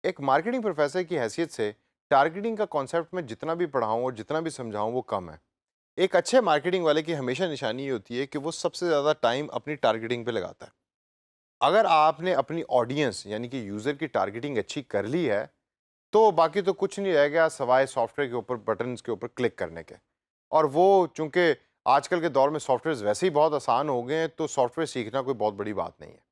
एक marketing professor की हैसियत से टारगेटिंग का कॉन्सेप्ट मैं जितना भी पढ़ाऊँ और जितना भी समझाऊँ वो कम है। एक अच्छे मार्केटिंग वाले की हमेशा निशानी ये होती है कि वो सबसे ज़्यादा टाइम अपनी टारगेटिंग पे लगाता है। अगर आपने अपनी ऑडियंस यानी कि यूज़र की टारगेटिंग अच्छी कर ली है, तो बाकी तो कुछ नहीं रह गया सवाए सॉफ्टवेयर के ऊपर बटन्स के ऊपर क्लिक करने के। और वो चूँकि आजकल के दौर में सॉफ्टवेयर्स वैसे ही बहुत आसान हो गए हैं, तो सॉफ्टवेयर सीखना कोई बहुत बड़ी बात नहीं है।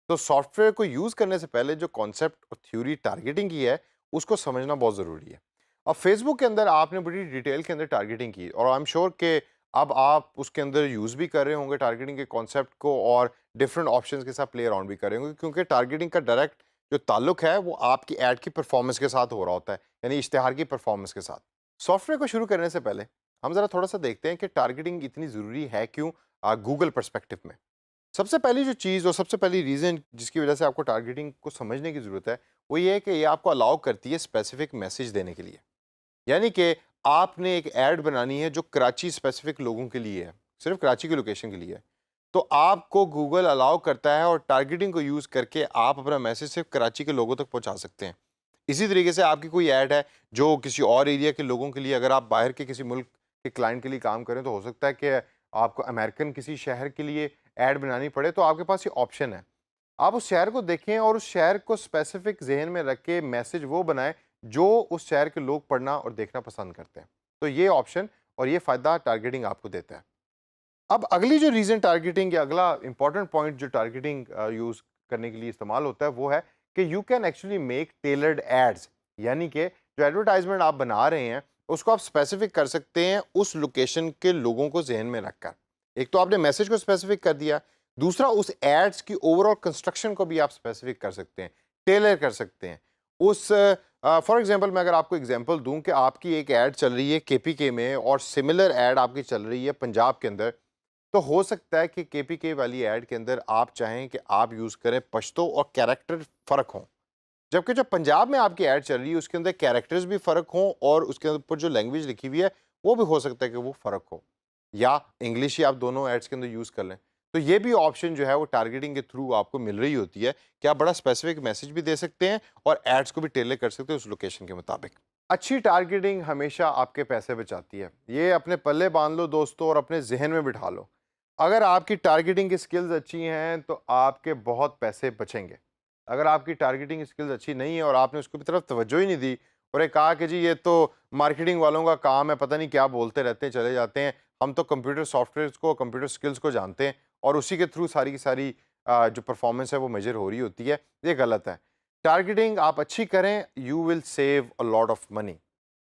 तो सॉफ्टवेयर को यूज़ करने से पहले जो कॉन्सेप्ट और थ्योरी टारगेटिंग की है, उसको समझना बहुत ज़रूरी है। अब फेसबुक के अंदर आपने बड़ी डिटेल के अंदर टारगेटिंग की और आई एम श्योर कि अब आप उसके अंदर यूज़ भी कर रहे होंगे टारगेटिंग के कॉन्सेप्ट को और डिफरेंट ऑप्शंस के साथ प्ले अराउंड भी कर रहे होंगे क्योंकि टारगेटिंग का डायरेक्ट जो ताल्लुक है वो आपकी ऐड की परफॉर्मेंस के साथ हो रहा होता है, यानी इश्तिहार की परफॉर्मेंस के साथ। सॉफ्टवेयर को शुरू करने से पहले हम ज़रा थोड़ा-सा देखते हैं कि टारगेटिंग इतनी ज़रूरी है क्यों गूगल पर्सपेक्टिव में। सबसे पहली जो चीज़ और सबसे पहली रीज़न जिसकी वजह से आपको टारगेटिंग को समझने की ज़रूरत है, वो ये है कि ये आपको अलाउ करती है स्पेसिफिक मैसेज देने के लिए। यानी कि आपने एक ऐड बनानी है जो कराची स्पेसिफिक लोगों के लिए है, सिर्फ़ कराची की लोकेशन के लिए है। तो आपको गूगल अलाउ करता है और टारगेटिंग को यूज़ करके आप अपना मैसेज सिर्फ़ कराची के लोगों तक पहुँचा सकते हैं। इसी तरीके से आपकी कोई ऐड है जो किसी और एरिया के लोगों के लिए अगर आप बाहर के किसी मुल्क के क्लाइंट के लिए काम करें तो हो सकता है कि आपको अमेरिकन किसी शहर के लिए ऐड बनानी पड़े तो आपके पास ये ऑप्शन है। आप उस शहर को देखें और उस शहर को स्पेसिफिक ज़हन में रख के मैसेज वो बनाएँ जो उस शहर के लोग पढ़ना और देखना पसंद करते हैं। तो ये ऑप्शन और ये फ़ायदा टारगेटिंग आपको देता है। अब अगली जो रीज़न टारगेटिंग या अगला इम्पोर्टेंट पॉइंट जो टारगेटिंग यूज़ करने के लिए इस्तेमाल होता है वो है कि you can actually make tailored ads, यानी कि जो एडवर्टाइजमेंट आप बना रहे हैं उसको आप स्पेसिफिक कर सकते हैं उस लोकेशन के लोगों को ज़हन में रखकर। एक तो आपने मैसेज को स्पेसिफिक कर दिया, दूसरा उस एड्स की ओवरऑल कंस्ट्रक्शन को भी आप स्पेसिफिक कर सकते हैं, टेलर कर सकते हैं। उस फॉर एग्जांपल मैं अगर आपको एग्जांपल दूं कि आपकी एक ऐड चल रही है केपीके में और सिमिलर ऐड आपकी चल रही है पंजाब के अंदर, तो हो सकता है कि केपीके वाली ऐड के अंदर आप चाहें कि आप यूज़ करें पश्तो और कैरेक्टर फ़र्क हों। जबकि जो पंजाब में आपकी ऐड चल रही है उसके अंदर कैरेक्टर्स भी फ़र्क हों और उसके ऊपर जो लैंग्वेज लिखी हुई है वो भी हो सकता है कि वो फ़र्क हो। या इंग्लिश ही आप दोनों एड्स के अंदर यूज़ कर लें। तो ये भी ऑप्शन जो है वो टारगेटिंग के थ्रू आपको मिल रही होती है कि आप बड़ा स्पेसिफिक मैसेज भी दे सकते हैं और एड्स को भी टेलर कर सकते हैं उस लोकेशन के मुताबिक। अच्छी टारगेटिंग हमेशा आपके पैसे बचाती है। ये अपने पल्ले बाँध लो दोस्तों और अपने ज़हन में बिठा लो। अगर आपकी टारगेटिंग की स्किल्स अच्छी हैं तो आपके बहुत पैसे बचेंगे। अगर आपकी टारगेटिंग स्किल्स अच्छी नहीं है और आपने उसकी तरफ तवज्जो ही नहीं दी और ये कहा कि जी ये तो मार्केटिंग वालों का काम है, पता नहीं क्या बोलते रहते हैं, चले जाते हैं, हम तो कंप्यूटर सॉफ्टवेयर को कंप्यूटर स्किल्स को जानते हैं और उसी के थ्रू सारी की सारी जो परफॉर्मेंस है वो मेजर हो रही होती है, ये गलत है। टारगेटिंग आप अच्छी करें, you will save a lot of money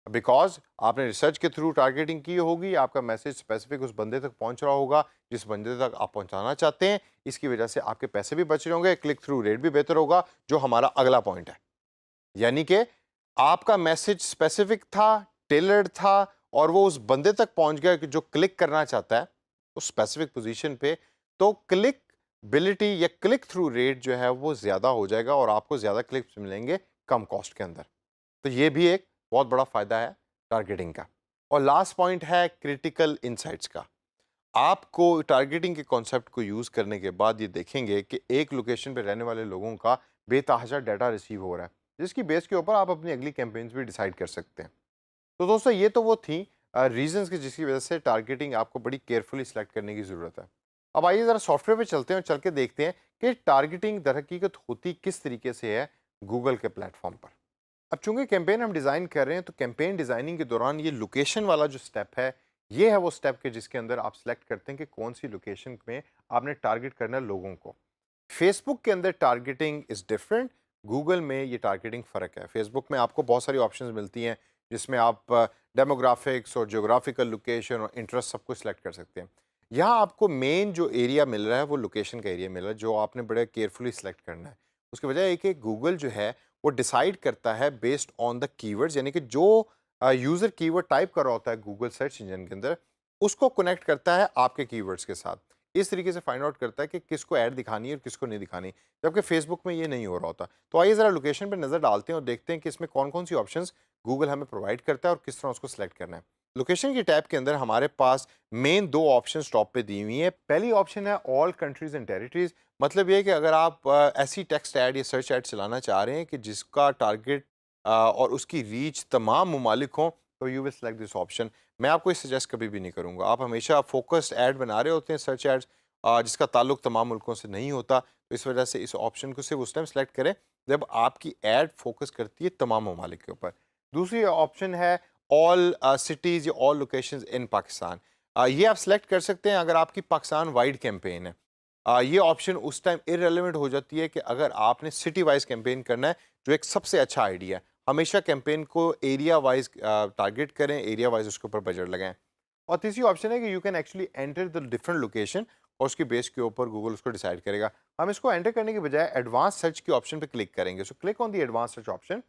because आपने रिसर्च के थ्रू टारगेटिंग की होगी, आपका मैसेज स्पेसिफिक उस बंदे तक पहुंच रहा होगा जिस बंदे तक आप पहुंचाना चाहते हैं। इसकी वजह से आपके पैसे भी बच रहे होंगे, क्लिक थ्रू रेट भी बेहतर होगा, जो हमारा अगला पॉइंट है। यानी कि आपका मैसेज स्पेसिफिक था, टेलर्ड था और वो उस बंदे तक पहुंच गया कि जो क्लिक करना चाहता है उस स्पेसिफिक पोजीशन पे। तो क्लिक बिलिटी या क्लिक थ्रू रेट जो है वो ज़्यादा हो जाएगा और आपको ज़्यादा क्लिक्स मिलेंगे कम कॉस्ट के अंदर। तो ये भी एक बहुत बड़ा फ़ायदा है टारगेटिंग का। और लास्ट पॉइंट है क्रिटिकल इनसाइट्स का। आपको टारगेटिंग के कॉन्सेप्ट को यूज़ करने के बाद ये देखेंगे कि एक लोकेशन पे रहने वाले लोगों का बेतहाशा डाटा रिसीव हो रहा है, जिसकी बेस के ऊपर आप अपनी अगली कैंपेन्स भी डिसाइड कर सकते हैं। तो दोस्तों ये तो वो थी रीजंस की जिसकी वजह से टारगेटिंग आपको बड़ी केयरफुली सिलेक्ट करने की ज़रूरत है। अब आइए ज़रा सॉफ्टवेयर पे चलते हैं और चल के देखते हैं कि टारगेटिंग दर हकीकत होती किस तरीके से है गूगल के प्लेटफॉर्म पर। अब चूंकि कैंपेन हम डिज़ाइन कर रहे हैं तो कैंपेन डिज़ाइनिंग के दौरान ये लोकेशन वाला जो स्टेप है, ये है वो स्टेप के जिसके अंदर आप सेलेक्ट करते हैं कि कौन सी लोकेशन में आपने टारगेट करना है लोगों को। फेसबुक के अंदर टारगेटिंग इज़ डिफरेंट, गूगल में ये टारगेटिंग फ़र्क है। फेसबुक में आपको बहुत सारी ऑप्शंस मिलती हैं जिसमें आप डेमोग्राफिक्स और ज्योग्राफिकल लोकेशन और इंटरेस्ट सब कुछ सेलेक्ट कर सकते हैं। यहाँ आपको मेन जो एरिया मिल रहा है वो लोकेशन का एरिया मिल रहा है जो आपने बड़े केयरफुली सेलेक्ट करना है। उसकी वजह है कि गूगल जो है वो डिसाइड करता है बेस्ड ऑन द कीवर्ड्स, यानी कि जो यूज़र कीवर्ड टाइप कर रहा होता है गूगल सर्च इंजन के अंदर, उसको कनेक्ट करता है आपके कीवर्ड्स के साथ। इस तरीके से फाइंड आउट करता है कि किसको ऐड दिखानी है और किसको नहीं दिखानी, जबकि फेसबुक में ये नहीं हो रहा होता। तो आइए ज़रा लोकेशन पे नज़र डालते हैं और देखते हैं कि इसमें कौन-कौन सी ऑप्शंस गूगल हमें प्रोवाइड करता है और किस तरह उसको सेलेक्ट करना है। लोकेशन की टैब के अंदर हमारे पास मेन 2 ऑप्शंस टॉप पे दी हुई हैं। पहली ऑप्शन है ऑल कंट्रीज़ एंड टेरिटरीज़, मतलब ये है कि अगर आप ऐसी टेक्स्ट ऐड या सर्च ऐड चलाना चाह रहे हैं कि जिसका टारगेट और उसकी रीच तमाम ममालिक हों, तो you will select this option. मैं आपको ये सजेस्ट कभी भी नहीं करूँगा। आप हमेशा फोकस्ड ऐड बना रहे होते हैं, सर्च एड्स जिसका ताल्लुक तमाम मुल्कों से नहीं होता, तो इस वजह से इस ऑप्शन को सिर्फ उस टाइम सेलेक्ट करें जब आपकी ऐड फोकस करती है तमाम ममालिक के ऊपर। दूसरी ऑप्शन है ऑल सिटीज़ या ऑल लोकेशंस इन पाकिस्तान। ये आप सेलेक्ट कर सकते हैं अगर आपकी पाकिस्तान वाइड कैंपेन है। ये ऑप्शन उस टाइम इररिलेवेंट हो जाती है कि अगर आपने सिटी वाइज कैंपेन करना है, जो एक सबसे अच्छा आइडिया है। हमेशा कैंपेन को एरिया वाइज टारगेट करें, एरिया वाइज उसके ऊपर बजट लगाएं। और तीसरी ऑप्शन है कि you can actually enter the different location और उसकी बेस के ऊपर गूगल उसको डिसाइड करेगा। हम इसको एंटर करने के बजाय एडवांस सर्च के ऑप्शन पे क्लिक करेंगे। So click on the advance search option.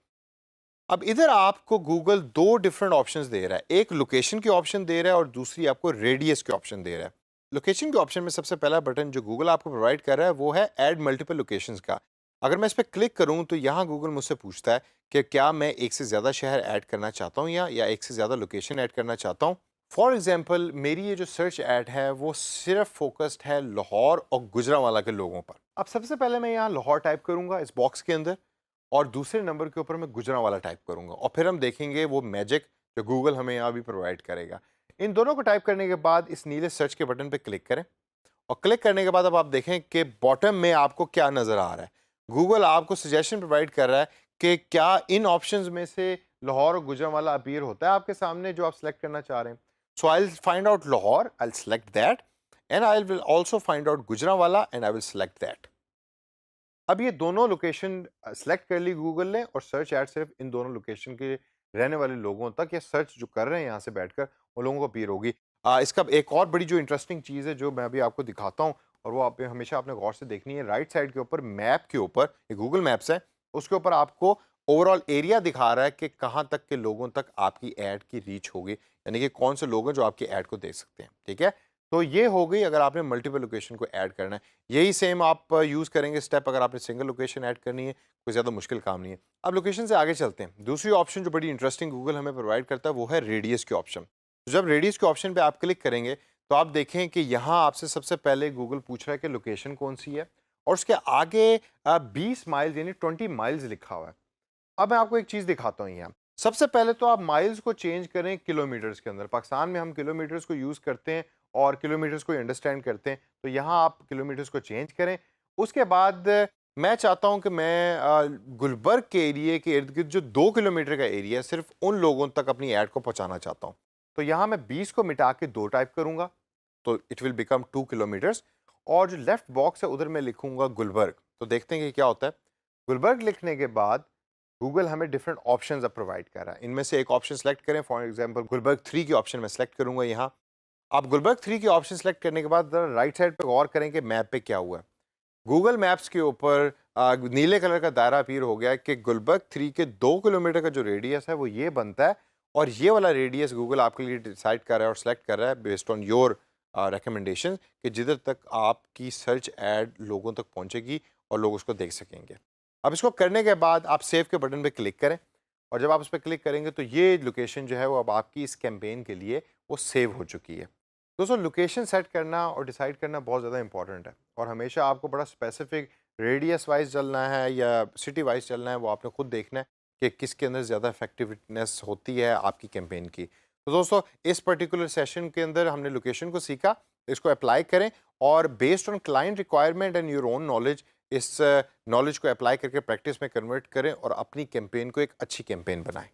अब इधर आपको गूगल दो डिफरेंट ऑप्शंस दे रहा है, एक लोकेशन के ऑप्शन दे रहा है और दूसरी आपको रेडियस के ऑप्शन दे रहा है। लोकेशन के ऑप्शन में सबसे पहला बटन जो गूगल आपको प्रोवाइड कर रहा है वो है ऐड मल्टीपल लोकेशंस का। अगर मैं इस पर क्लिक करूं तो यहाँ गूगल मुझसे पूछता है कि क्या मैं एक से ज़्यादा शहर ऐड करना चाहता हूँ या एक से ज़्यादा लोकेशन ऐड करना चाहता हूँ। फॉर एग्जाम्पल मेरी ये जो सर्च ऐड है वो सिर्फ फोकस्ड है लाहौर और गुजरांवाला के लोगों पर। अब सबसे पहले मैं यहाँ लाहौर टाइप करूँगा इस बॉक्स के अंदर और दूसरे नंबर के ऊपर मैं गुजरांवाला टाइप करूँगा और फिर हम देखेंगे वो मैजिक जो गूगल हमें यहाँ भी प्रोवाइड करेगा। इन दोनों को टाइप करने के बाद इस नीले सर्च के बटन पे क्लिक करें और क्लिक करने के बाद अब आप देखें कि बॉटम में आपको क्या नज़र आ रहा है। गूगल आपको सजेशन प्रोवाइड कर रहा है कि क्या इन ऑप्शंस में से लाहौर और गुजरांवाला अपीयर होता है आपके सामने जो आप सेलेक्ट करना चाह रहे हैं। So I will find out Lahore, I will select that and I will also find out Gujranwala and I will select that. अब ये दोनों लोकेशन सेलेक्ट कर ली गूगल ने और सर्च ऐड सिर्फ इन दोनों लोकेशन के रहने वाले लोगों तक या सर्च जो कर रहे हैं यहाँ से बैठकर उन लोगों को अपीयर होगी। इसका एक और बड़ी जो इंटरेस्टिंग चीज़ है जो मैं अभी आपको दिखाता हूँ और वो आप हमेशा आपने गौर से देखनी है। राइट साइड के ऊपर मैप के ऊपर ये गूगल मैप्स है, उसके ऊपर आपको ओवरऑल एरिया दिखा रहा है कि कहाँ तक के लोगों तक आपकी ऐड की रीच होगी, यानी कि कौन से लोग हैं जो आपकी ऐड को देख सकते हैं। ठीक है, तो ये हो गई अगर आपने मल्टीपल लोकेशन को ऐड करना है। यही सेम आप यूज़ करेंगे स्टेप अगर आपने सिंगल लोकेशन ऐड करनी है, कोई ज़्यादा मुश्किल काम नहीं है। अब लोकेशन से आगे चलते हैं। दूसरी ऑप्शन जो बड़ी इंटरेस्टिंग गूगल हमें प्रोवाइड करता है वो है रेडियस के ऑप्शन। तो जब रेडियस के ऑप्शन पे आप क्लिक करेंगे तो आप देखें कि यहाँ आपसे सबसे पहले गूगल पूछ रहा है कि लोकेशन कौन सी है और उसके आगे 20 माइल्स यानी 20 माइल्स लिखा हुआ है। अब मैं आपको एक चीज़ दिखाता हूँ यहाँ। सबसे पहले तो आप माइल्स को चेंज करें किलोमीटर्स के अंदर। पाकिस्तान में हम किलोमीटर्स को यूज़ करते हैं और किलोमीटर्स को अंडरस्टैंड करते हैं, तो यहाँ आप किलोमीटर्स को चेंज करें। उसके बाद मैं चाहता हूँ कि मैं गुलबर्ग के एरिए के इर्द-गिर्द जो 2 किलोमीटर का एरिया है, सिर्फ उन लोगों तक अपनी ऐड को पहुँचाना चाहता हूँ। तो यहाँ मैं 20 को मिटा के 2 टाइप करूँगा, तो इट विल बिकम 2 किलोमीटर्स और जो लेफ्ट बॉक्स है उधर मैं लिखूँगा गुलबर्ग। तो देखते हैं कि क्या होता है। गुलबर्ग लिखने के बाद गूगल हमें डिफरेंट ऑप्शंस अब प्रोवाइड कर रहा है। इनमें से एक ऑप्शन सेलेक्ट करें, फॉर एग्जांपल गुलबर्ग 3 की ऑप्शन मैं सेलेक्ट करूंगा यहाँ। आप गुलबर्ग 3 की ऑप्शन सेलेक्ट करने के बाद राइट साइड पे गौर करें कि मैप पे क्या हुआ है। गूगल मैप्स के ऊपर नीले कलर का दायरा अपीयर हो गया है कि गुलबर्ग 3 के 2 किलोमीटर का जो रेडियस है वो ये बनता है और ये वाला रेडियस गूगल आपके लिए डिसाइड कर रहा है और सेलेक्ट कर रहा है बेस्ड ऑन योर रिकमेंडेशन कि जिधर तक आपकी सर्च ऐड लोगों तक पहुंचेगी और लोग उसको देख सकेंगे। अब इसको करने के बाद आप सेव के बटन पे क्लिक करें और जब आप उस पर क्लिक करेंगे तो ये लोकेशन जो है वो अब आपकी इस कैंपेन के लिए वो सेव हो चुकी है। दोस्तों लोकेशन सेट करना और डिसाइड करना बहुत ज़्यादा इंपॉर्टेंट है और हमेशा आपको बड़ा स्पेसिफिक रेडियस वाइज चलना है या सिटी वाइज चलना है, वो आपने खुद देखना है कि किसके अंदर ज़्यादा इफेक्टिवनेस होती है आपकी कैंपेन की। तो दोस्तों इस पर्टिकुलर सेशन के अंदर हमने लोकेशन को सीखा, इसको अप्लाई करें और based on client requirement and your own knowledge इस नॉलेज को अप्लाई करके प्रैक्टिस में कन्वर्ट करें और अपनी कैंपेन को एक अच्छी कैंपेन बनाएं।